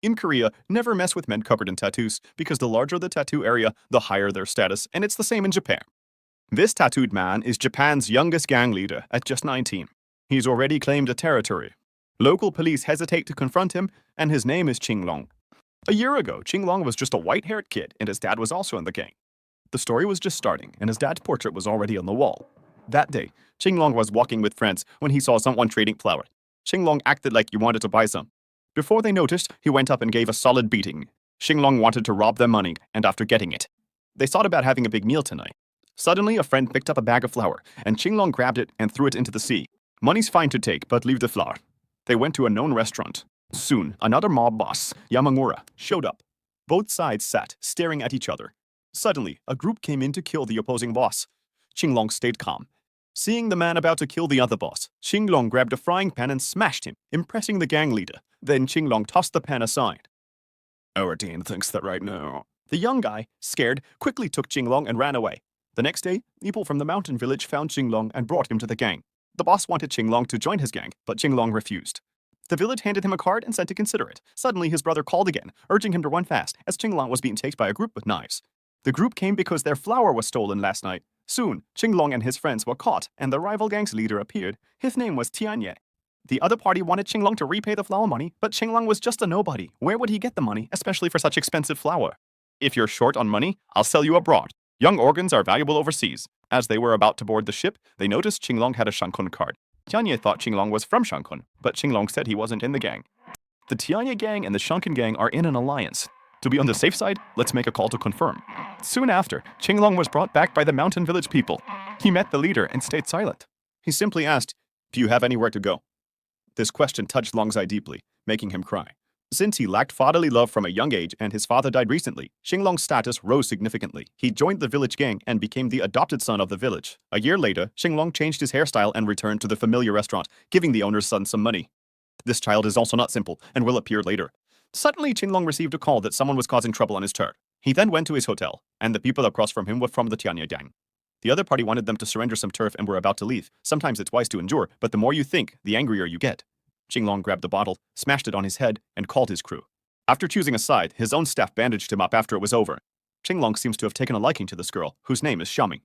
In Korea, never mess with men covered in tattoos because the larger the tattoo area, the higher their status, and it's the same in Japan. This tattooed man is Japan's youngest gang leader at just 19. He's already claimed a territory. Local police hesitate to confront him, and his name is Ching Long. A year ago, Ching Long was just a white-haired kid, and his dad was also in the gang. The story was just starting, and his dad's portrait was already on the wall. That day, Ching Long was walking with friends when he saw someone trading flour. Ching Long acted like he wanted to buy some. Before they noticed, he went up and gave a solid beating. Ching Long wanted to rob their money, and after getting it, they thought about having a big meal tonight. Suddenly, a friend picked up a bag of flour, and Ching Long grabbed it and threw it into the sea. Money's fine to take, but leave the flour. They went to a known restaurant. Soon, another mob boss, Yamamura, showed up. Both sides sat, staring at each other. Suddenly, a group came in to kill the opposing boss. Ching Long stayed calm. Seeing the man about to kill the other boss, Ching Long grabbed a frying pan and smashed him, impressing the gang leader. Then Ching Long tossed the pan aside. Our team thinks that right now. The young guy, scared, quickly took Ching Long and ran away. The next day, people from the mountain village found Ching Long and brought him to the gang. The boss wanted Ching Long to join his gang, but Ching Long refused. The village handed him a card and said to consider it. Suddenly, his brother called again, urging him to run fast, as Ching Long was being chased by a group with knives. The group came because their flour was stolen last night. Soon, Ching Long and his friends were caught, and the rival gang's leader appeared. His name was Tianye. The other party wanted Ching Long to repay the flour money, but Ching Long was just a nobody. Where would he get the money, especially for such expensive flour? If you're short on money, I'll sell you abroad. Young organs are valuable overseas. As they were about to board the ship, they noticed Ching Long had a Shankun card. Tianye thought Ching Long was from Shankun, but Ching Long said he wasn't in the gang. The Tianye gang and the Shankun gang are in an alliance. To be on the safe side, let's make a call to confirm. Soon after, Ching Long was brought back by the mountain village people. He met the leader and stayed silent. He simply asked, "Do you have anywhere to go?" This question touched Long's eye deeply, making him cry. Since he lacked fatherly love from a young age and his father died recently, Ching Long's status rose significantly. He joined the village gang and became the adopted son of the village. A year later, Ching Long changed his hairstyle and returned to the familiar restaurant, giving the owner's son some money. This child is also not simple and will appear later. Suddenly, Ching Long received a call that someone was causing trouble on his turf. He then went to his hotel, and the people across from him were from the Tianye gang. The other party wanted them to surrender some turf and were about to leave. Sometimes it's wise to endure, but the more you think, the angrier you get. Ching Long grabbed the bottle, smashed it on his head, and called his crew. After choosing a side, his own staff bandaged him up after it was over. Ching Long seems to have taken a liking to this girl, whose name is Xiaoming.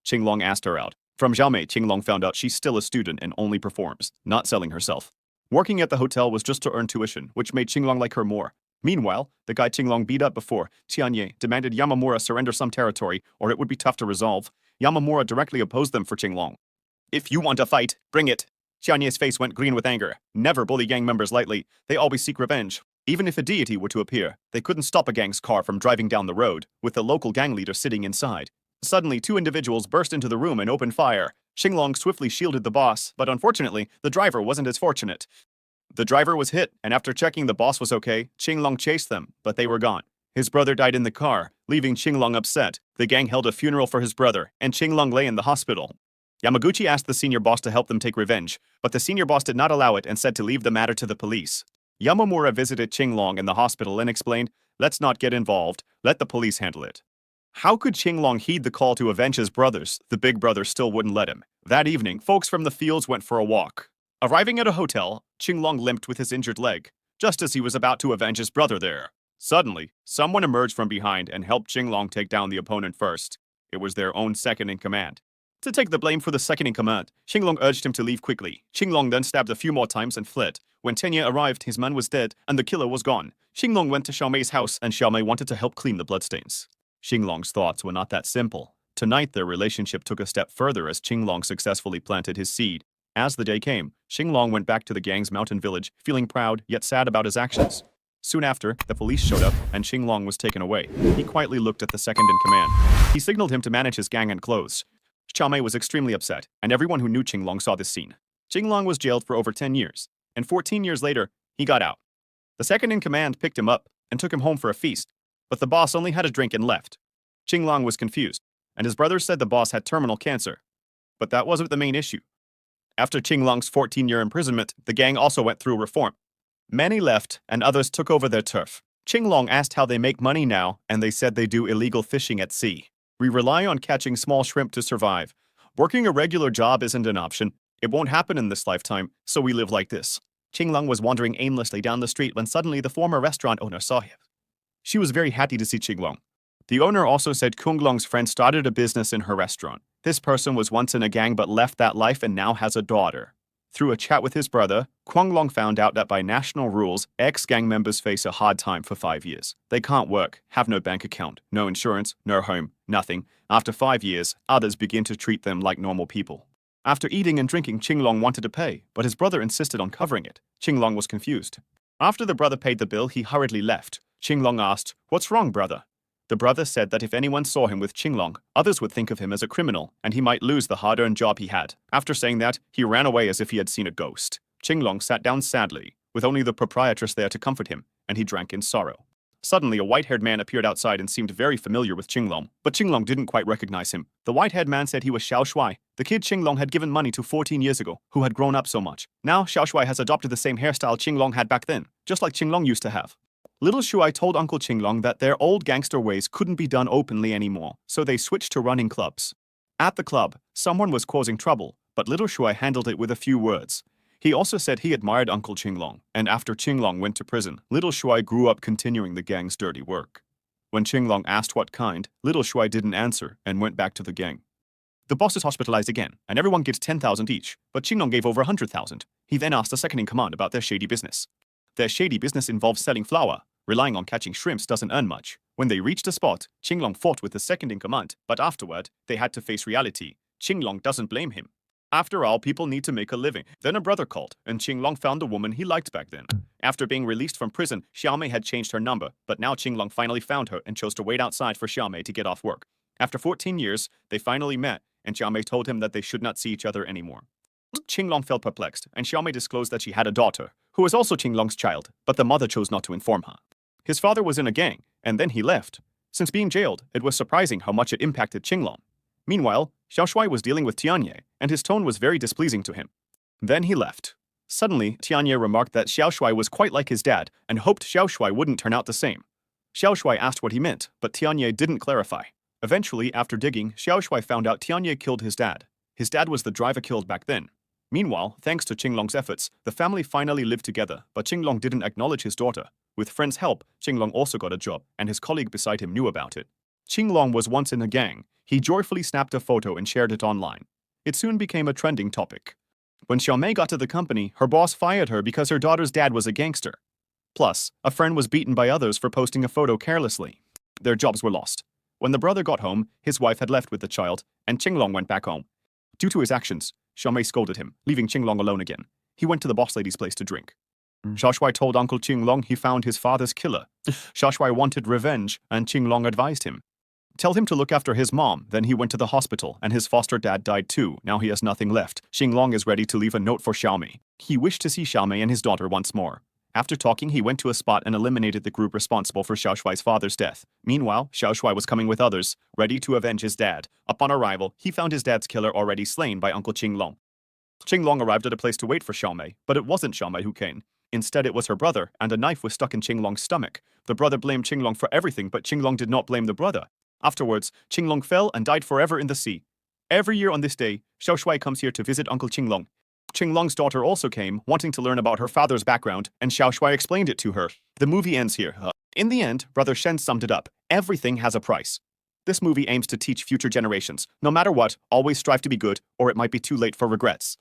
Ching Long asked her out. From Xiaomei, Ching Long found out she's still a student and only performs, not selling herself. Working at the hotel was just to earn tuition, which made Ching Long like her more. Meanwhile, the guy Ching Long beat up before, Tianye, demanded Yamamura surrender some territory, or it would be tough to resolve. Yamamura directly opposed them for Ching Long. "If you want a fight, bring it." Tianye's face went green with anger. Never bully gang members lightly. They always seek revenge. Even if a deity were to appear, they couldn't stop a gang's car from driving down the road, with the local gang leader sitting inside. Suddenly, two individuals burst into the room and opened fire. Ching Long swiftly shielded the boss, but unfortunately, the driver wasn't as fortunate. The driver was hit, and after checking the boss was okay, Ching Long chased them, but they were gone. His brother died in the car, leaving Ching Long upset. The gang held a funeral for his brother, and Ching Long lay in the hospital. Yamaguchi asked the senior boss to help them take revenge, but the senior boss did not allow it and said to leave the matter to the police. Yamamura visited Ching Long in the hospital and explained, "Let's not get involved, let the police handle it." How could Ching Long heed the call to avenge his brothers? The big brother still wouldn't let him. That evening, folks from the fields went for a walk. Arriving at a hotel, Ching Long limped with his injured leg, just as he was about to avenge his brother there. Suddenly, someone emerged from behind and helped Ching Long take down the opponent first. It was their own second-in-command. To take the blame for the second-in-command, Ching Long urged him to leave quickly. Ching Long then stabbed a few more times and fled. When Tianye arrived, his man was dead, and the killer was gone. Ching Long went to Xiaomei's house, and Xiaomei wanted to help clean the bloodstains. Ching Long's thoughts were not that simple. Tonight, their relationship took a step further as Ching Long successfully planted his seed. As the day came, Ching Long went back to the gang's mountain village, feeling proud yet sad about his actions. Soon after, the police showed up, and Ching Long was taken away. He quietly looked at the second-in-command. He signaled him to manage his gang and clothes. Xiaomei was extremely upset, and everyone who knew Ching Long saw this scene. Ching Long was jailed for over 10 years, and 14 years later, he got out. The second-in-command picked him up and took him home for a feast, but the boss only had a drink and left. Ching Long was confused, and his brothers said the boss had terminal cancer. But that wasn't the main issue. After Ching Long's 14-year imprisonment, the gang also went through reform. Many left, and others took over their turf. Ching Long asked how they make money now, and they said they do illegal fishing at sea. "We rely on catching small shrimp to survive. Working a regular job isn't an option. It won't happen in this lifetime, so we live like this." Qinglong was wandering aimlessly down the street when suddenly the former restaurant owner saw him. She was very happy to see Qinglong. The owner also said Qinglong's friend started a business in her restaurant. This person was once in a gang but left that life and now has a daughter. Through a chat with his brother, Qinglong found out that by national rules, ex-gang members face a hard time for 5 years. They can't work, have no bank account, no insurance, no home, nothing. After 5 years, others begin to treat them like normal people. After eating and drinking, Qinglong wanted to pay, but his brother insisted on covering it. Qinglong was confused. After the brother paid the bill, he hurriedly left. Qinglong asked, "What's wrong, brother?" The brother said that if anyone saw him with Qinglong, others would think of him as a criminal, and he might lose the hard-earned job he had. After saying that, he ran away as if he had seen a ghost. Qinglong sat down sadly, with only the proprietress there to comfort him, and he drank in sorrow. Suddenly, a white-haired man appeared outside and seemed very familiar with Qinglong, but Qinglong didn't quite recognize him. The white-haired man said he was Xiao Shuai, the kid Qinglong had given money to 14 years ago, who had grown up so much. Now, Xiao Shuai has adopted the same hairstyle Qinglong had back then, just like Qinglong used to have. Little Shuai told Uncle Qinglong that their old gangster ways couldn't be done openly anymore, so they switched to running clubs. At the club, someone was causing trouble, but Little Shuai handled it with a few words. He also said he admired Uncle Qinglong, and after Qinglong went to prison, Little Shuai grew up continuing the gang's dirty work. When Qinglong asked what kind, Little Shuai didn't answer and went back to the gang. The boss is hospitalized again, and everyone gets 10,000 each, but Qinglong gave over 100,000. He then asked the second-in-command about their shady business. Their shady business involves selling flour. Relying on catching shrimps doesn't earn much. When they reached the spot, Qinglong fought with the second-in-command, but afterward, they had to face reality. Qinglong doesn't blame him. After all, people need to make a living. Then a brother called, and Qinglong found a woman he liked back then. After being released from prison, Xiaomei had changed her number, but now Qinglong finally found her and chose to wait outside for Xiaomei to get off work. After 14 years, they finally met, and Xiaomei told him that they should not see each other anymore. Qinglong felt perplexed, and Xiaomei disclosed that she had a daughter, who was also Qinglong's child, but the mother chose not to inform her. His father was in a gang, and then he left. Since being jailed, it was surprising how much it impacted Qinglong. Meanwhile, Xiao Shuai was dealing with Tianye, and his tone was very displeasing to him. Then he left. Suddenly, Tianye remarked that Xiao Shuai was quite like his dad, and hoped Xiao Shuai wouldn't turn out the same. Xiao Shuai asked what he meant, but Tianye didn't clarify. Eventually, after digging, Xiao Shuai found out Tianye killed his dad. His dad was the driver killed back then. Meanwhile, thanks to Qinglong's efforts, the family finally lived together, but Qinglong didn't acknowledge his daughter. With friends' help, Qinglong also got a job, and his colleague beside him knew about it. Qinglong was once in a gang. He joyfully snapped a photo and shared it online. It soon became a trending topic. When Xiaomei got to the company, her boss fired her because her daughter's dad was a gangster. Plus, a friend was beaten by others for posting a photo carelessly. Their jobs were lost. When the brother got home, his wife had left with the child, and Qinglong went back home. Due to his actions, Xiaomei scolded him, leaving Qinglong alone again. He went to the boss lady's place to drink. Xiao Shuai told Uncle Qinglong he found his father's killer. Xiao Shuai wanted revenge, and Qinglong advised him. Tell him to look after his mom. Then he went to the hospital, and his foster dad died too. Now he has nothing left. Qinglong is ready to leave a note for Xiaomei. He wished to see Xiaomei and his daughter once more. After talking, he went to a spot and eliminated the group responsible for Xiao Shuai's father's death. Meanwhile, Xiao Shuai was coming with others, ready to avenge his dad. Upon arrival, he found his dad's killer already slain by Uncle Qinglong. Qinglong arrived at a place to wait for Xiaomei, but it wasn't Xiaomei who came. Instead, it was her brother, and a knife was stuck in Qinglong's stomach. The brother blamed Qinglong for everything, but Qinglong did not blame the brother. Afterwards, Qinglong fell and died forever in the sea. Every year on this day, Xiao Shuai comes here to visit Uncle Qinglong. Qinglong's daughter also came, wanting to learn about her father's background, and Xiao Shuai explained it to her. The movie ends here. In the end, Brother Shen summed it up. Everything has a price. This movie aims to teach future generations. No matter what, always strive to be good, or it might be too late for regrets.